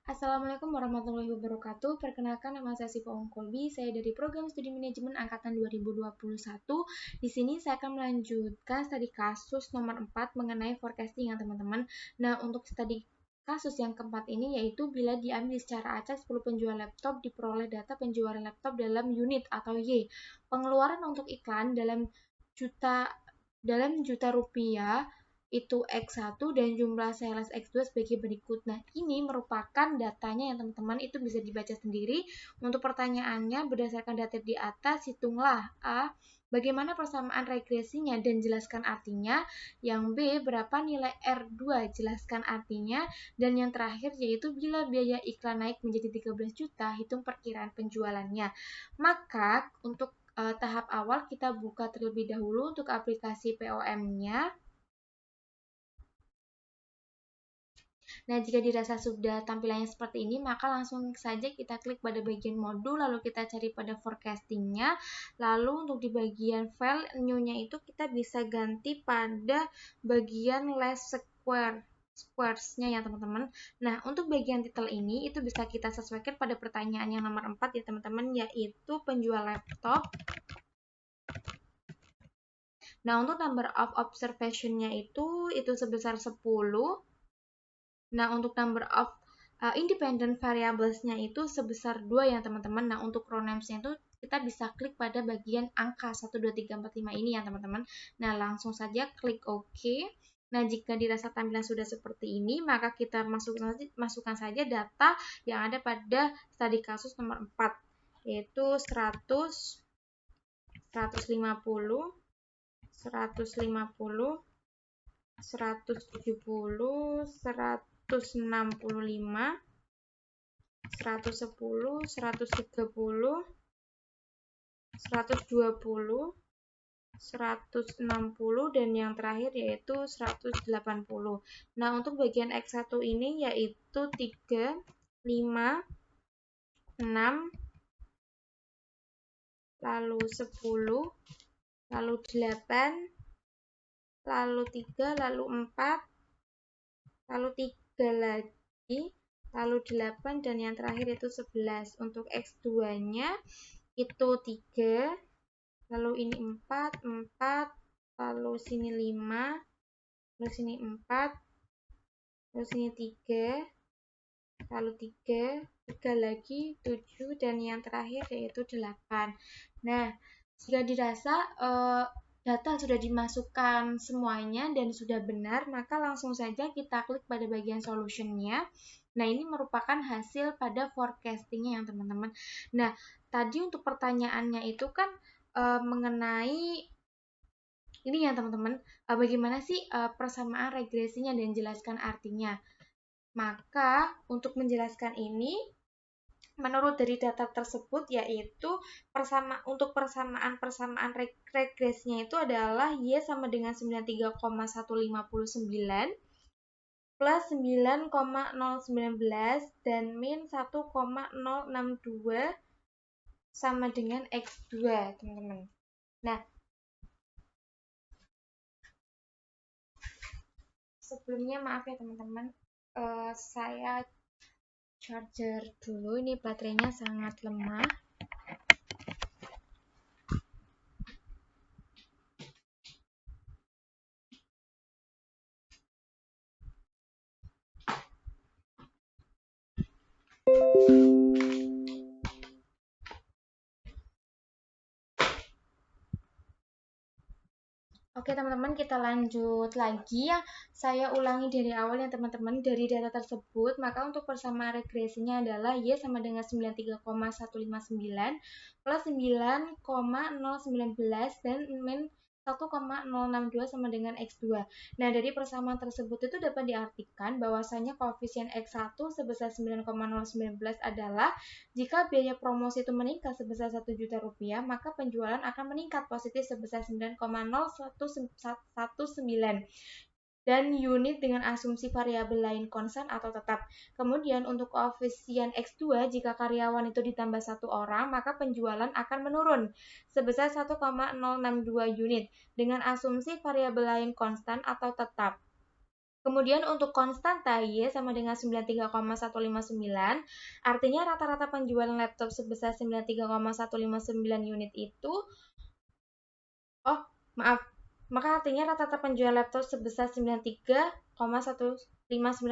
Assalamualaikum warahmatullahi wabarakatuh. Perkenalkan, nama saya Siva Kolbi. Saya dari Program Studi Manajemen Angkatan 2021. Di sini saya akan melanjutkan studi kasus nomor 4 mengenai forecasting ya teman-teman. Nah, untuk studi kasus yang keempat ini yaitu bila diambil secara acak 10 penjual laptop diperoleh data penjualan laptop dalam unit atau Y. Pengeluaran untuk iklan dalam juta rupiah itu X1 dan jumlah sales X2 sebagai berikut. Nah, ini merupakan datanya yang teman-teman itu bisa dibaca sendiri. Untuk pertanyaannya, berdasarkan data di atas, hitunglah A. Bagaimana persamaan regresinya dan jelaskan artinya. Yang B, berapa nilai R2, jelaskan artinya. Dan yang terakhir yaitu bila biaya iklan naik menjadi 13 juta, hitung perkiraan penjualannya. Maka untuk tahap awal kita buka terlebih dahulu untuk aplikasi POM-nya. Nah, jika dirasa sudah tampilannya seperti ini, maka langsung saja kita klik pada bagian modul, lalu kita cari pada forecasting-nya. Lalu untuk di bagian file new-nya itu kita bisa ganti pada bagian less squares-nya ya teman-teman. Nah, untuk bagian title ini itu bisa kita sesuaikan pada pertanyaan yang nomor 4 ya teman-teman, yaitu penjual laptop. Nah, untuk number of observation-nya itu sebesar 10. Nah, untuk number of independent variables-nya itu sebesar 2 ya teman-teman. Nah, untuk row names-nya itu kita bisa klik pada bagian angka 1, 2, 3, 4, 5 ini ya teman-teman. Nah, langsung saja klik OK. Nah, jika dirasa tampilan sudah seperti ini, maka kita masukkan saja data yang ada pada studi kasus nomor 4, yaitu 100, 150, 150, 170, 165, 110, 130, 120, 160, dan yang terakhir yaitu 180. Nah, untuk bagian X1 ini yaitu 3, 5, 6, lalu 10, lalu 8, lalu 3, lalu 4, lalu 3 lagi, lalu 8, dan yang terakhir itu 11. Untuk X2-nya itu 3, lalu ini 4, 4, lalu sini 5, lalu sini 4, lalu sini 3, lalu 3, 3 lagi, 7, dan yang terakhir yaitu 8. Nah, jika dirasa data sudah dimasukkan semuanya dan sudah benar, maka langsung saja kita klik pada bagian solution-nya. Nah, ini merupakan hasil pada forecasting-nya ya teman-teman. Nah, tadi untuk pertanyaannya itu kan mengenai ini ya teman-teman, bagaimana sih persamaan regresinya dan jelaskan artinya. Maka untuk menjelaskan ini, menurut dari data tersebut yaitu untuk persamaan regresinya itu adalah Y sama dengan 93,159 plus 9,019 dan min 1,062 sama dengan X2 teman-teman. Nah, sebelumnya maaf ya teman-teman, saya charger dulu, ini baterainya sangat lemah. Oke teman-teman, kita lanjut lagi ya. Saya ulangi dari awal ya teman-teman. Dari data tersebut, maka untuk persamaan regresinya adalah Y sama dengan 93,159 plus 9,019 dan min 1,062 sama dengan X2. Nah, dari persamaan tersebut itu dapat diartikan bahwasanya koefisien X1 sebesar 9,019 adalah jika biaya promosi itu meningkat sebesar 1 juta rupiah, maka penjualan akan meningkat positif sebesar 9,0119 dan unit dengan asumsi variabel lain konstan atau tetap. Kemudian untuk koefisien X2, jika karyawan itu ditambah 1 orang, maka penjualan akan menurun sebesar 1,062 unit dengan asumsi variabel lain konstan atau tetap. Kemudian untuk konstanta Y sama dengan 93,159, artinya rata-rata penjualan laptop sebesar 93,159 unit itu, maka artinya rata-rata penjualan laptop sebesar 93,159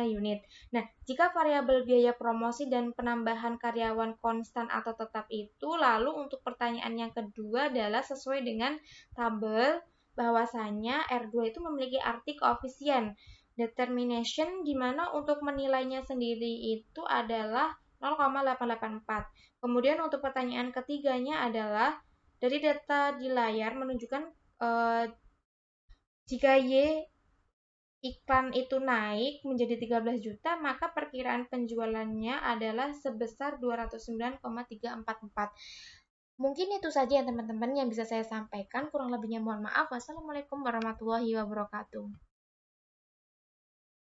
unit. Nah, jika variabel biaya promosi dan penambahan karyawan konstan atau tetap itu, lalu untuk pertanyaan yang kedua adalah sesuai dengan tabel bahwasanya R2 itu memiliki arti koefisien determination, di mana untuk menilainya sendiri itu adalah 0,884. Kemudian untuk pertanyaan ketiganya adalah dari data di layar menunjukkan jika Y iklan itu naik menjadi 13 juta, maka perkiraan penjualannya adalah sebesar 209,344. Mungkin itu saja ya teman-teman yang bisa saya sampaikan. Kurang lebihnya mohon maaf. Wassalamualaikum warahmatullahi wabarakatuh.